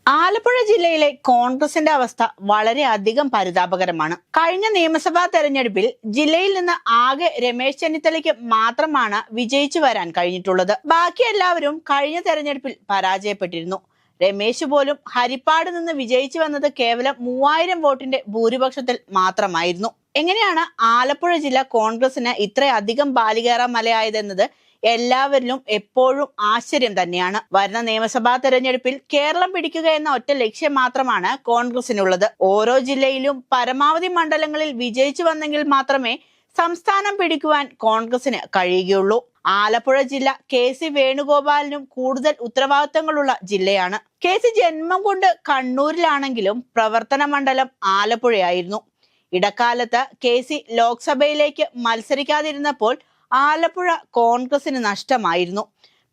ആലപ്പുഴ ജില്ലയിലെ കോൺഗ്രസിന്റെ അവസ്ഥ വളരെയധികം പരിതാപകരമാണ്. കഴിഞ്ഞ നിയമസഭാ തെരഞ്ഞെടുപ്പിൽ ജില്ലയിൽ നിന്ന് ആകെ രമേശ് ചെന്നിത്തലയ്ക്ക് മാത്രമാണ് വിജയിച്ചു വരാൻ കഴിഞ്ഞിട്ടുള്ളത്. ബാക്കി എല്ലാവരും കഴിഞ്ഞ തെരഞ്ഞെടുപ്പിൽ പരാജയപ്പെട്ടിരുന്നു. രമേശ് പോലും ഹരിപ്പാട് നിന്ന് വിജയിച്ചു വന്നത് കേവലം 3000 വോട്ടിന്റെ ഭൂരിപക്ഷത്തിൽ മാത്രമായിരുന്നു. എങ്ങനെയാണ് ആലപ്പുഴ ജില്ല കോൺഗ്രസിന് ഇത്രയധികം ബാലികേറ മലയായതെന്നത് എല്ലാവരിലും എപ്പോഴും ആശ്ചര്യം തന്നെയാണ്. വരുന്ന നിയമസഭാ തെരഞ്ഞെടുപ്പിൽ കേരളം പിടിക്കുക എന്ന ഒറ്റ ലക്ഷ്യം മാത്രമാണ് കോൺഗ്രസിനുള്ളത്. ഓരോ ജില്ലയിലും പരമാവധി മണ്ഡലങ്ങളിൽ വിജയിച്ചു വന്നെങ്കിൽ മാത്രമേ സംസ്ഥാനം പിടിക്കുവാൻ കോൺഗ്രസിന് കഴിയുകയുള്ളൂ. ആലപ്പുഴ ജില്ല KC വേണുഗോപാലിനും കൂടുതൽ ഉത്തരവാദിത്തങ്ങളുള്ള ജില്ലയാണ്. KC ജന്മം കൊണ്ട് കണ്ണൂരിലാണെങ്കിലും പ്രവർത്തന മണ്ഡലം ആലപ്പുഴയായിരുന്നു. ഇടക്കാലത്ത് KC ലോക്സഭയിലേക്ക് മത്സരിക്കാതിരുന്നപ്പോൾ ആലപ്പുഴ കോൺഗ്രസിന് നഷ്ടമായിരുന്നു.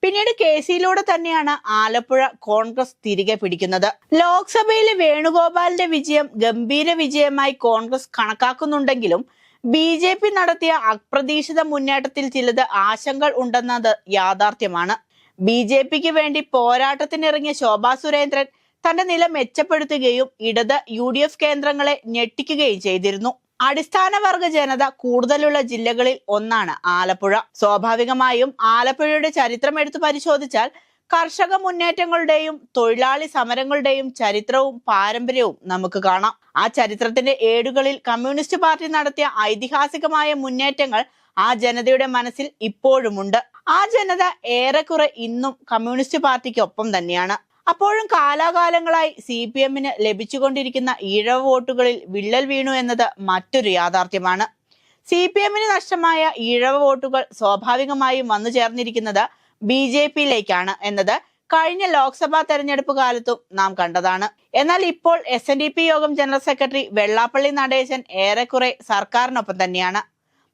പിന്നീട് KCയിലൂടെ തന്നെയാണ് ആലപ്പുഴ കോൺഗ്രസ് തിരികെ പിടിക്കുന്നത്. ലോക്സഭയിലെ വേണുഗോപാലിന്റെ വിജയം ഗംഭീര വിജയമായി കോൺഗ്രസ് കണക്കാക്കുന്നുണ്ടെങ്കിലും BJP നടത്തിയ അപ്രതീക്ഷിത മുന്നേറ്റത്തിൽ ചിലത് ആശങ്കകൾ ഉണ്ടെന്നത് യാഥാർത്ഥ്യമാണ്. BJPക്ക് വേണ്ടി പോരാട്ടത്തിനിറങ്ങിയ ശോഭാ സുരേന്ദ്രൻ തന്റെ നില മെച്ചപ്പെടുത്തുകയും ഇടത് UDF കേന്ദ്രങ്ങളെ ഞെട്ടിക്കുകയും ചെയ്തിരുന്നു. അടിസ്ഥാന വർഗ ജനത കൂടുതലുള്ള ജില്ലകളിൽ ഒന്നാണ് ആലപ്പുഴ. സ്വാഭാവികമായും ആലപ്പുഴയുടെ ചരിത്രം എടുത്തു പരിശോധിച്ചാൽ കർഷക മുന്നേറ്റങ്ങളുടെയും തൊഴിലാളി സമരങ്ങളുടെയും ചരിത്രവും പാരമ്പര്യവും നമുക്ക് കാണാം. ആ ചരിത്രത്തിന്റെ ഏടുകളിൽ കമ്മ്യൂണിസ്റ്റ് പാർട്ടി നടത്തിയ ഐതിഹാസികമായ മുന്നേറ്റങ്ങൾ ആ ജനതയുടെ മനസ്സിൽ ഇപ്പോഴുമുണ്ട്. ആ ജനത ഏറെക്കുറെ ഇന്നും കമ്മ്യൂണിസ്റ്റ് പാർട്ടിക്കൊപ്പം തന്നെയാണ്. അപ്പോഴും കാലാകാലങ്ങളായി CPMന് ലഭിച്ചുകൊണ്ടിരിക്കുന്ന ഈഴവ വോട്ടുകളിൽ വിള്ളൽ വീണു എന്നത് മറ്റൊരു യാഥാർത്ഥ്യമാണ്. CPMന് നഷ്ടമായ ഈഴവ വോട്ടുകൾ സ്വാഭാവികമായും വന്നു ചേർന്നിരിക്കുന്നത് BJPയിലേക്കാണ് എന്നത് കഴിഞ്ഞ ലോക്സഭാ തെരഞ്ഞെടുപ്പ് കാലത്തും നാം കണ്ടതാണ്. എന്നാൽ ഇപ്പോൾ SNDP യോഗം ജനറൽ സെക്രട്ടറി വെള്ളാപ്പള്ളി നടേശൻ ഏറെക്കുറെ സർക്കാരിനൊപ്പം തന്നെയാണ്.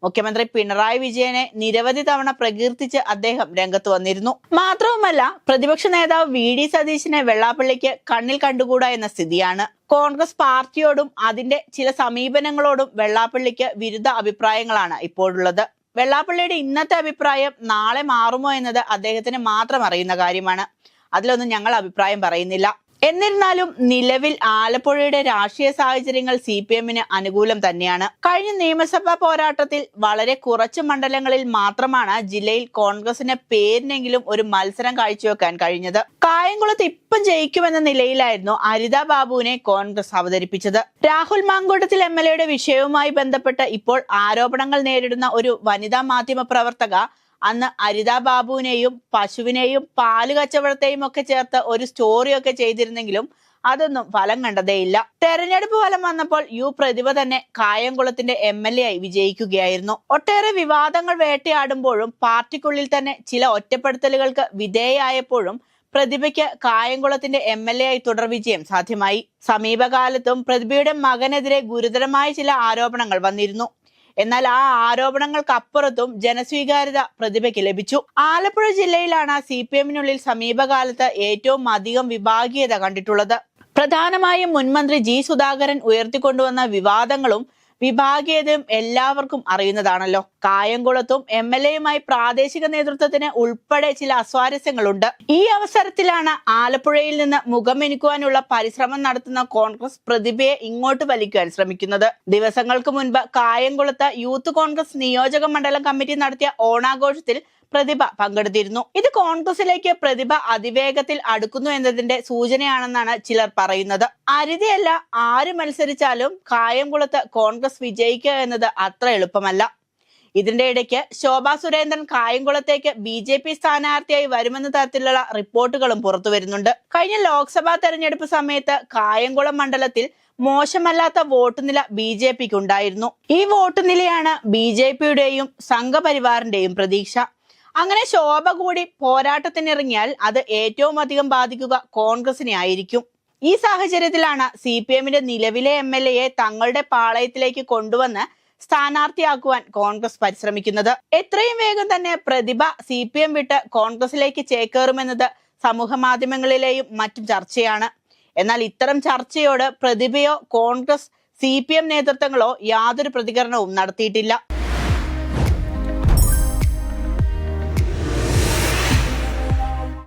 മുഖ്യമന്ത്രി പിണറായി വിജയനെ നിരവധി തവണ പ്രകീർത്തിച്ച് അദ്ദേഹം രംഗത്ത് വന്നിരുന്നു. മാത്രവുമല്ല, പ്രതിപക്ഷ നേതാവ് VD സതീശനെ വെള്ളാപ്പള്ളിക്ക് കണ്ണിൽ കണ്ടുകൂടാ എന്ന സ്ഥിതിയാണ്. കോൺഗ്രസ് പാർട്ടിയോടും അതിന്റെ ചില സമീപനങ്ങളോടും വെള്ളാപ്പള്ളിക്ക് വിരുദ്ധ അഭിപ്രായങ്ങളാണ് ഇപ്പോഴുള്ളത്. വെള്ളാപ്പള്ളിയുടെ ഇന്നത്തെ അഭിപ്രായം നാളെ മാറുമോ എന്നത് അദ്ദേഹത്തിന് മാത്രം അറിയുന്ന കാര്യമാണ്. അതിലൊന്നും ഞങ്ങൾ അഭിപ്രായം പറയുന്നില്ല. എന്നിരുന്നാലും നിലവിൽ ആലപ്പുഴയുടെ രാഷ്ട്രീയ സാഹചര്യങ്ങൾ CPMന് അനുകൂലം തന്നെയാണ്. കഴിഞ്ഞ നിയമസഭാ പോരാട്ടത്തിൽ വളരെ കുറച്ച് മണ്ഡലങ്ങളിൽ മാത്രമാണ് ജില്ലയിൽ കോൺഗ്രസിന് പേരിനെങ്കിലും ഒരു മത്സരം കാഴ്ചവെക്കാൻ കഴിഞ്ഞത്. കായംകുളത്ത് ഇപ്പം ജയിക്കുമെന്ന നിലയിലായിരുന്നു അരിത ബാബുവിനെ കോൺഗ്രസ് അവതരിപ്പിച്ചത്. രാഹുൽ മാങ്കൂട്ടത്തിൽ MLAയുടെ വിഷയവുമായി ബന്ധപ്പെട്ട് ഇപ്പോൾ ആരോപണങ്ങൾ നേരിടുന്ന ഒരു വനിതാ മാധ്യമ പ്രവർത്തക അന്ന് അരിത ബാബുവിനെയും പശുവിനെയും പാല് കച്ചവടത്തെയും ഒക്കെ ചേർത്ത് ഒരു സ്റ്റോറിയൊക്കെ ചെയ്തിരുന്നെങ്കിലും അതൊന്നും ഫലം കണ്ടതേയില്ല. തെരഞ്ഞെടുപ്പ് ഫലം വന്നപ്പോൾ പ്രതിഭ തന്നെ കായംകുളത്തിന്റെ MLA ആയി വിജയിക്കുകയായിരുന്നു. ഒട്ടേറെ വിവാദങ്ങൾ വേട്ടയാടുമ്പോഴും പാർട്ടിക്കുള്ളിൽ തന്നെ ചില ഒറ്റപ്പെടുത്തലുകൾക്ക് വിധേയായപ്പോഴും പ്രതിഭയ്ക്ക് കായംകുളത്തിന്റെ MLA ആയി തുടർ വിജയം സാധ്യമായി. സമീപകാലത്തും പ്രതിഭയുടെ മകനെതിരെ ഗുരുതരമായ ചില ആരോപണങ്ങൾ വന്നിരുന്നു. എന്നാൽ ആ ആരോപണങ്ങൾക്കപ്പുറത്തും ജനസ്വീകാര്യത പ്രതിഭയ്ക്ക് ലഭിച്ചു. ആലപ്പുഴ ജില്ലയിലാണ് CPMനുള്ളിൽ സമീപകാലത്ത് ഏറ്റവും അധികം വിഭാഗീയത കണ്ടിട്ടുള്ളത്. പ്രധാനമായും മുൻമന്ത്രി G സുധാകരൻ ഉയർത്തിക്കൊണ്ടുവന്ന വിവാദങ്ങളും വിഭാഗീയതയും എല്ലാവർക്കും അറിയുന്നതാണല്ലോ. കായംകുളത്തും MLAയുമായി പ്രാദേശിക നേതൃത്വത്തിന് ഉൾപ്പെടെ ചില അസ്വാരസ്യങ്ങളുണ്ട്. ഈ അവസരത്തിലാണ് ആലപ്പുഴയിൽ നിന്ന് മുഖമെനിക്കുവാനുള്ള പരിശ്രമം നടത്തുന്ന കോൺഗ്രസ് പ്രതിഭയെ ഇങ്ങോട്ട് വലിക്കുവാൻ ശ്രമിക്കുന്നത്. ദിവസങ്ങൾക്ക് മുൻപ് കായംകുളത്ത് യൂത്ത് കോൺഗ്രസ് നിയോജക മണ്ഡലം കമ്മിറ്റി നടത്തിയ ഓണാഘോഷത്തിൽ പ്രതിഭ പങ്കെടുത്തിരുന്നു. ഇത് കോൺഗ്രസിലേക്ക് പ്രതിഭ അതിവേഗത്തിൽ അടുക്കുന്നു എന്നതിന്റെ സൂചനയാണെന്നാണ് ചിലർ പറയുന്നത്. അരിതയല്ല, ആര് മത്സരിച്ചാലും കായംകുളത്ത് കോൺഗ്രസ് വിജയിക്കുക എന്നത് അത്ര എളുപ്പമല്ല. ഇതിന്റെ ഇടയ്ക്ക് ശോഭാ സുരേന്ദ്രൻ കായംകുളത്തേക്ക് BJP സ്ഥാനാർത്ഥിയായി വരുമെന്ന തരത്തിലുള്ള റിപ്പോർട്ടുകളും പുറത്തു വരുന്നുണ്ട്. കഴിഞ്ഞ ലോക്സഭാ തെരഞ്ഞെടുപ്പ് സമയത്ത് കായംകുളം മണ്ഡലത്തിൽ മോശമല്ലാത്ത വോട്ടുനില BJPക്ക് ഉണ്ടായിരുന്നു. ഈ വോട്ടുനിലയാണ് BJPയുടെയും സംഘപരിവാറിന്റെയും പ്രതീക്ഷ. അങ്ങനെ ശോഭ കൂടി പോരാട്ടത്തിനിറങ്ങിയാൽ അത് ഏറ്റവും അധികം ബാധിക്കുക കോൺഗ്രസിനെ ആയിരിക്കും. ഈ സാഹചര്യത്തിലാണ് CPMന്റെ നിലവിലെ MLAയെ തങ്ങളുടെ പാളയത്തിലേക്ക് കൊണ്ടുവന്ന് സ്ഥാനാർത്ഥിയാക്കുവാൻ കോൺഗ്രസ് പരിശ്രമിക്കുന്നത്. എത്രയും വേഗം തന്നെ പ്രതിഭ CPM വിട്ട് കോൺഗ്രസിലേക്ക് ചേക്കേറുമെന്നത് സമൂഹ മാധ്യമങ്ങളിലെയും മറ്റും ചർച്ചയാണ്. എന്നാൽ ഇത്തരം ചർച്ചയോട് പ്രതിഭയോ കോൺഗ്രസ് CPM നേതൃത്വങ്ങളോ യാതൊരു പ്രതികരണവും നടത്തിയിട്ടില്ല.